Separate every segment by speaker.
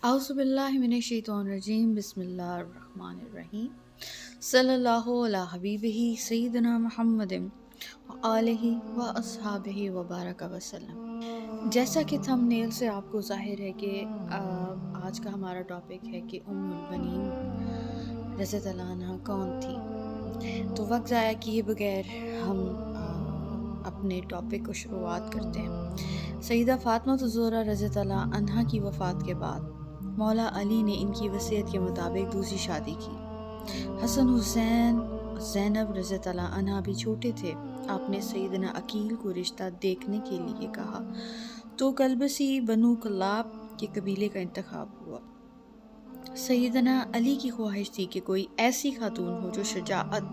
Speaker 1: औज़ुबिल्लाहिमिनश्शैतानिर्रजीम बिस्मिल्लाहिर्रहमानिर्रहीम सल्लल्लाहु अला हबीबिही सय्यिदना मुहम्मदिन व आलिहि व अस्हाबिहि व बारक वसल्लम। जैसा कि थंबनेल से आपको ज़ाहिर है कि आज का हमारा टॉपिक है कि उम्मुल बनीन रज़ियल्लाहु अन्हा कौन थी। तो वक्त ज़ाया किए बगैर हम अपने टॉपिक को शुरुआत करते हैं। सईदा फ़ातिमा ज़ोहरा रज़ियल्लाहु अन्हा की वफ़ात के बाद मौला अली ने इनकी वसीयत के मुताबिक दूसरी शादी की। हसन हुसैन ज़ैनब रज़ियल्लाहु अन्हा भी छोटे थे। आपने सईदना अकील को रिश्ता देखने के लिए कहा तो कलबसी बनु कलाब के कबीले का इंतखाब हुआ। सईदना अली की ख्वाहिश थी कि कोई ऐसी खातून हो जो शजाअत,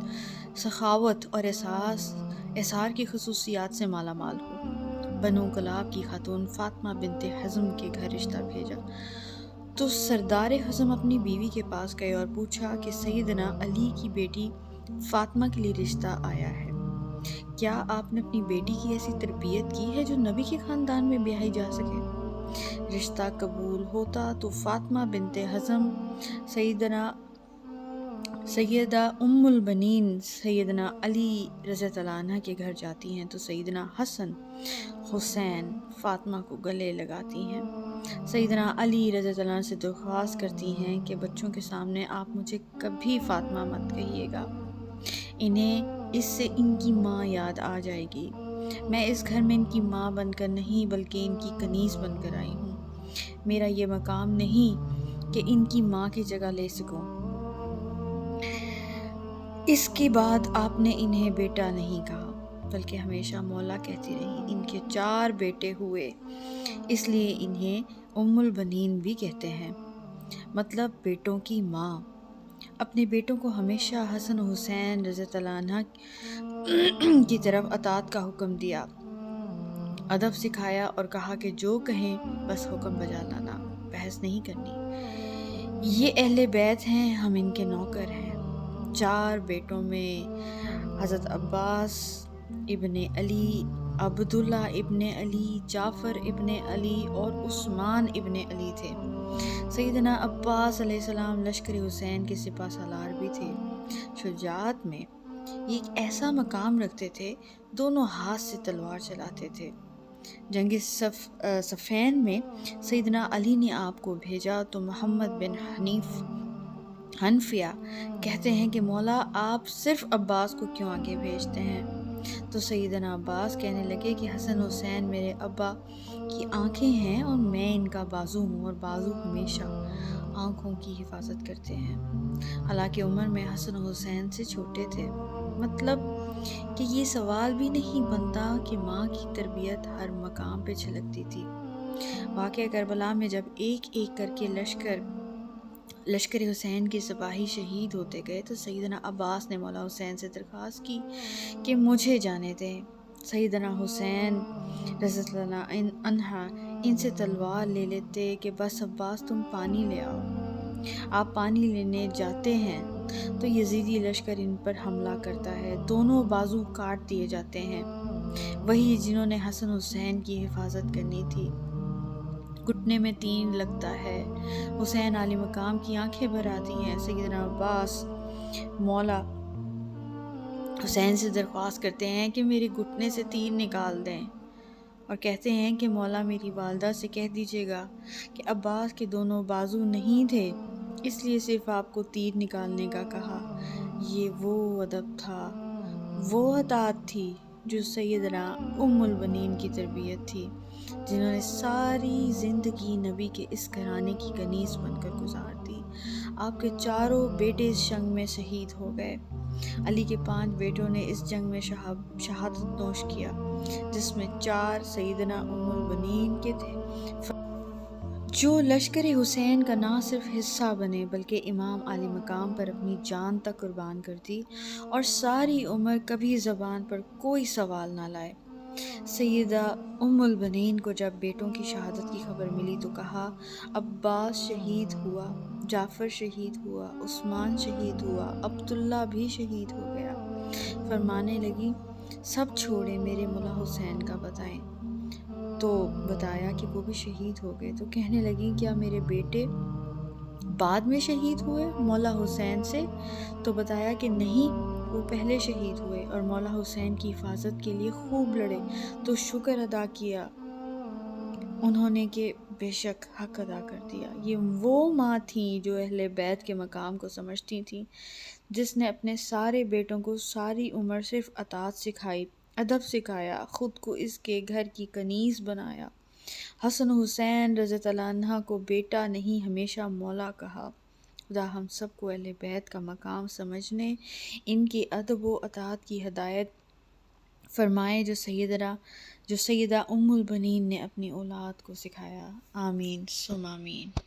Speaker 1: सखावत और एसार की खसूसियात से माला माल हो। बनु कलाब की खातून फ़ातिमा बिनते हज़म के घर रिश्ता भेजा तो सरदार हज़म अपनी बीवी के पास गए और पूछा कि सईदना अली की बेटी फ़ातिमा के लिए रिश्ता आया है, क्या आपने अपनी बेटी की ऐसी तरबियत की है जो नबी के ख़ानदान में ब्याही जा सके। रिश्ता कबूल होता तो फ़ातिमा बिनते हज़म सैयदा उम्मुल बनीन सैयदना अली रज़ियल्लाहु अन्हा के घर जाती हैं तो सैयदना हसन हुसैन फ़ातिमा को गले लगाती हैं। सैयदना अली रज़ियल्लाहु अन्हु से दरख्वास्त करती हैं कि बच्चों के सामने आप मुझे कभी फ़ातिमा मत कहिएगा, इन्हें इससे इनकी माँ याद आ जाएगी। मैं इस घर में इनकी माँ बनकर नहीं बल्कि इनकी कनीज़ बनकर आई हूँ। मेरा ये मकाम नहीं कि इनकी माँ की जगह ले सकूँ। इसके बाद आपने इन्हें बेटा नहीं कहा बल्कि हमेशा मौला कहती रही। इनके 4 बेटे हुए, इसलिए इन्हें उम्मुल बनीन भी कहते हैं, मतलब बेटों की माँ। अपने बेटों को हमेशा हसन हुसैन रज़ियल्लाहु अन्हा की तरफ अताअत का हुक्म दिया, अदब सिखाया और कहा कि जो कहें बस हुक्म बजा लाना, बहस नहीं करनी। ये अहले बैत हैं, हम इनके नौकर हैं। 4 बेटों में हज़रत अब्बास इब्ने अली, अब्दुल्ला इब्ने अली, जाफ़र इब्ने अली और उस्मान इब्ने अली थे। सैयदना अब्बास अलैहिस्सलाम लश्कर हुसैन के सिपा सालार भी थे। शुजाअत में ये एक ऐसा मकाम रखते थे, दोनों हाथ से तलवार चलाते थे। जंग सफ़ैन में सैयदना अली ने आपको भेजा तो मोहम्मद बिन हनफिया कहते हैं कि मौला आप सिर्फ अब्बास को क्यों आगे भेजते हैं। तो सैयदना अब्बास कहने लगे कि हसन हुसैन मेरे अब्बा की आंखें हैं और मैं इनका बाजू हूँ, और बाजू हमेशा आंखों की हिफाजत करते हैं। हालांकि उम्र में हसन हुसैन से छोटे थे, मतलब कि ये सवाल भी नहीं बनता कि माँ की तरबियत हर मकाम पे छलकती थी। वाक़या करबला में जब एक एक करके लश्कर हुसैन के सिपाही शहीद होते गए तो सैयदना अब्बास ने मौला हुसैन से दरख्वास्त की कि मुझे जाने दें। सैयदना हुसैन रज़ियल्लाहु अन्हा इनसे तलवार ले लेते कि बस अब्बास तुम पानी ले आओ। आप पानी लेने जाते हैं तो यजीदी लश्कर इन पर हमला करता है, दोनों बाजू काट दिए जाते हैं। वही जिन्होंने हसन हुसैन की हिफाजत करनी थी। घुटने में तीर लगता है। हुसैन आली मकाम की आंखें भर आती हैं। सैयदना अब्बास मौला हुसैन से दरख्वास्त करते हैं कि मेरे घुटने से तीर निकाल दें, और कहते हैं कि मौला मेरी वालदा से कह दीजिएगा कि अब्बास के दोनों बाजू नहीं थे, इसलिए सिर्फ आपको तीर निकालने का कहा। ये वो अदब था, वो अताअत थी जो सैयदना उम्मुल बनीन की तरबियत थी, जिन्होंने सारी ज़िंदगी नबी के इस घराने की कनीज़ बनकर गुजार दी। आपके 4 बेटे इस जंग में शहीद हो गए। अली के 5 बेटों ने इस जंग में शहादत नोश किया, जिसमें 4 सैयदना उम्मुल बनीन के थे, जो लश्कर हुसैन का ना सिर्फ हिस्सा बने बल्कि इमाम आली मकाम पर अपनी जान तक कुर्बान कर दी और सारी उम्र कभी ज़बान पर कोई सवाल ना लाए। सैयदा उम्मुल बनीन को जब बेटों की शहादत की खबर मिली तो कहा, अब्बास शहीद हुआ, जाफ़र शहीद हुआ, उस्मान शहीद हुआ, अब्दुल्ला भी शहीद हो गया। फरमाने लगी, सब छोड़े मेरे मौला हुसैन का बताएं। تو بتایا کہ وہ بھی شہید ہو گئے۔ تو کہنے لگیں کیا میرے بیٹے بعد میں شہید ہوئے مولا حسین سے؟ تو بتایا کہ نہیں، وہ پہلے شہید ہوئے اور مولا حسین کی حفاظت کے لیے خوب لڑے۔ تو شکر ادا کیا انہوں نے کہ بے شک حق ادا کر دیا۔ یہ وہ ماں تھیں جو اہل بیت کے مقام کو سمجھتی تھیں، جس نے اپنے سارے بیٹوں کو ساری عمر صرف اطاعت سکھائی، ادب سکھایا، خود کو اس کے گھر کی کنیز بنایا۔ حسن حسین رضی اللہ عنہ کو بیٹا نہیں ہمیشہ مولا کہا۔ خدا ہم سب کو اہل بیت کا مقام سمجھنے، ان کی ادب و اطاعت کی ہدایت فرمائے جو سیدہ ام البنین نے اپنی اولاد کو سکھایا۔ آمین ثم آمین۔